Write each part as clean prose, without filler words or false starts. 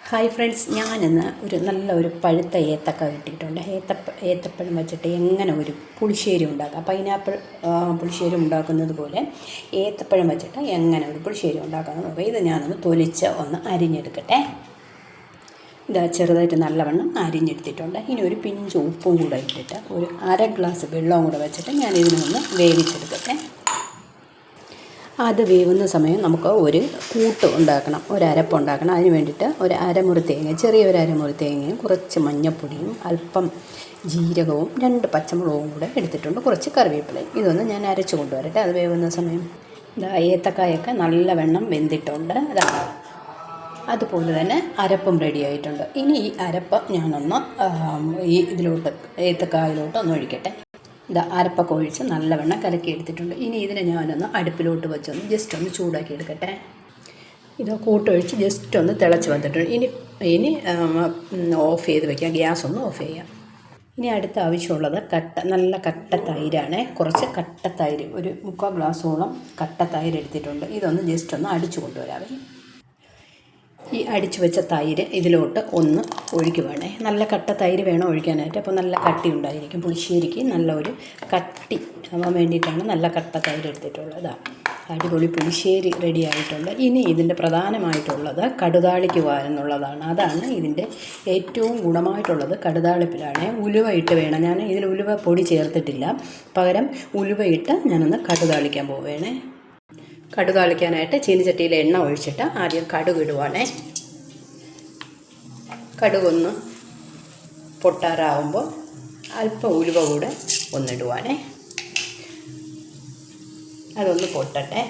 Hi friends, ഞാനിന്ന് ഒരു പഴുത്ത ഏത്തക്ക കിട്ടിയിട്ടുണ്ട്. ഏത്തപ്പഴം വെച്ചിട്ട് എങ്ങനെ ഒരു പുളിശ്ശേരി ഉണ്ടാക്കാം. പൈനാപ്പിൾ പുളിശ്ശേരി ഉണ്ടാക്കുന്നത് പോലെ ഏത്തപ്പഴം വെച്ചിട്ട് എങ്ങനെ ഒരു പുളിശ്ശേരി ഉണ്ടാക്കാമെന്ന് നോക്കാം. ഇത് ഞാനൊന്ന് തൊലിച്ച് ഒന്ന് അരിഞ്ഞെടുക്കട്ടെ. ഇതാ ചെറുതായിട്ട് നല്ലവണ്ണം അരിഞ്ഞെടുത്തിട്ടുണ്ട്. ഇനി ഒരു പിഞ്ച് ഉപ്പും കൂടെ ഇട്ടിട്ട് ഒരു അര ഗ്ലാസ് വെള്ളവും കൂടെ വെച്ചിട്ട് ഞാൻ ഇതിനൊന്ന് വേവിച്ചെടുക്കട്ടെ. അത് വേവുന്ന സമയം നമുക്ക് ഒരു കൂട്ട് ഉണ്ടാക്കണം, ഒരരപ്പുണ്ടാക്കണം. അതിന് വേണ്ടിയിട്ട് ഒരു അരമുറി തേങ്ങ, ചെറിയൊരു അരമുറി തേങ്ങയും കുറച്ച് മഞ്ഞൾപ്പൊടിയും അല്പം ജീരകവും 2 പച്ചമുളകും കൂടെ എടുത്തിട്ടുണ്ട്, കുറച്ച് കറിവേപ്പിലയും. ഇതൊന്ന് ഞാൻ അരച്ച് കൊണ്ടുവരട്ടെ. അത് വേവുന്ന സമയം ഇതാ ഏത്തക്കായൊക്കെ നല്ലവണ്ണം വെന്തിട്ടുണ്ട്. അതുപോലെ തന്നെ അരപ്പും റെഡി ആയിട്ടുണ്ട്. ഇനി ഈ അരപ്പ് ഞാനൊന്ന് ഏത്തക്കായിലോട്ട് ഒന്ന് ഒഴിക്കട്ടെ. ഇത് അരപ്പൊക്കെ ഒഴിച്ച് നല്ലവണ്ണം കലക്കി എടുത്തിട്ടുണ്ട്. ഇനി ഇതിനെ ഞാനൊന്ന് അടുപ്പിലോട്ട് വെച്ചൊന്ന് ജസ്റ്റ് ഒന്ന് ചൂടാക്കി എടുക്കട്ടെ. ഇത് കൂട്ടൊഴിച്ച് ജസ്റ്റ് ഒന്ന് തിളച്ച് വന്നിട്ടുണ്ട്. ഇനി ഓഫ് ചെയ്ത് വയ്ക്കാം, ഗ്യാസ് ഒന്ന് ഓഫ് ചെയ്യാം. ഇനി അടുത്ത ആവശ്യമുള്ളത് നല്ല കട്ട തൈരാണ്. കുറച്ച് കട്ട തൈര്, ഒരു 3/4 ഗ്ലാസോളം കട്ട തൈര് എടുത്തിട്ടുണ്ട്. ഇതൊന്ന് ജസ്റ്റ് ഒന്ന് അടിച്ചു കൊണ്ടുവരാവേ. ഈ അടിച്ചു വെച്ച തൈര് ഇതിലോട്ട് ഒന്ന് ഒഴിക്കുവാണേ. നല്ല കട്ട തൈര് വേണം ഒഴിക്കാനായിട്ട്, അപ്പോൾ നല്ല കട്ടി ഉണ്ടായിരിക്കും. പുളിശ്ശേരിക്ക് നല്ല ഒരു കട്ടി ആവാൻ വേണ്ടിയിട്ടാണ് നല്ല കട്ട തൈര് എടുത്തിട്ടുള്ളത്. അടിപൊളി പുളിശ്ശേരി റെഡി ആയിട്ടുണ്ട്. ഇനി ഇതിൻ്റെ പ്രധാനമായിട്ടുള്ളത് കടുതാളിക്കുക എന്നുള്ളതാണ്. അതാണ് ഇതിൻ്റെ ഏറ്റവും ഗുണമായിട്ടുള്ളത്. കടുതാളിപ്പിലാണ്. ഉലുവ ഇട്ട് വേണം. ഞാൻ ഇതിൽ ഉലുവ പൊടി ചേർത്തിട്ടില്ല, പകരം ഉലുവ ഇട്ട് ഞാനൊന്ന് കടുതാളിക്കാൻ പോവുകയാണേ. കടുതാളിക്കാനായിട്ട് ചീനിച്ചട്ടിയിൽ എണ്ണ ഒഴിച്ചിട്ട് ആദ്യം കടുക് ഇടുവാണേ. കടുകൊന്ന് പൊട്ടാറാവുമ്പോൾ അല്പം ഉലുവ കൂടെ ഒന്നിടുവാണേ. അതൊന്ന് പൊട്ടട്ടെ.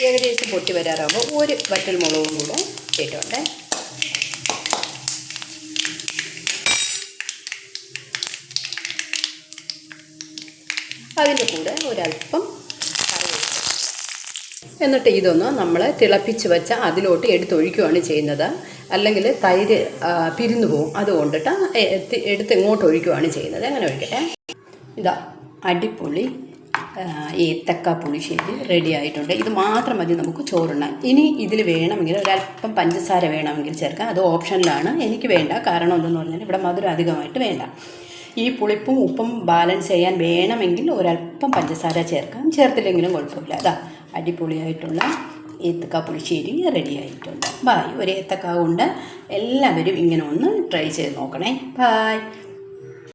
ഏകദേശം പൊട്ടി വരാറാകുമ്പോൾ ഒരു വറ്റൽ മുളകും കൂടെ ഇട്ടോട്ടെ. അതിൻ്റെ കൂടെ ഒരല്പം എന്നിട്ട് ഇതൊന്ന് നമ്മൾ തിളപ്പിച്ച് വെച്ച അതിലോട്ട് എടുത്തൊഴിക്കുകയാണ് ചെയ്യുന്നത്. അല്ലെങ്കിൽ തൈര് പിരിഞ്ഞു പോകും. അതുകൊണ്ടിട്ട് എടുത്ത് ഇങ്ങോട്ട് ഒഴിക്കുകയാണ് ചെയ്യുന്നത്. അങ്ങനെ ഒഴിക്കട്ടെ. ഇതാ അടിപൊളി ഏത്തക്ക പുളിശ്ശേരി റെഡി ആയിട്ടുണ്ട്. ഇത് മാത്രം മതി നമുക്ക് ചോറുണ്ണാൻ. ഇനി ഇതിൽ വേണമെങ്കിൽ ഒരല്പം പഞ്ചസാര വേണമെങ്കിൽ ചേർക്കാം. അത് ഓപ്ഷനിലാണ്. എനിക്ക് വേണ്ട. കാരണം എന്തെന്ന് പറഞ്ഞാൽ ഇവിടെ മധുരം അധികമായിട്ട് വേണ്ട. ഈ പുളിപ്പും ഉപ്പും ബാലൻസ് ചെയ്യാൻ വേണമെങ്കിൽ ഒരല്പം പഞ്ചസാര ചേർക്കാം, ചേർത്തില്ലെങ്കിലും കുഴപ്പമില്ല. അതാ അടിപൊളിയായിട്ടുള്ള ഏത്തക്ക പുളിശ്ശേരി റെഡി ആയിട്ടുണ്ട്. ബായ്. ഒരു ഏത്തക്ക കൊണ്ട് എല്ലാവരും ഇങ്ങനെ ഒന്ന് ട്രൈ ചെയ്ത് നോക്കണേ. ബായ്.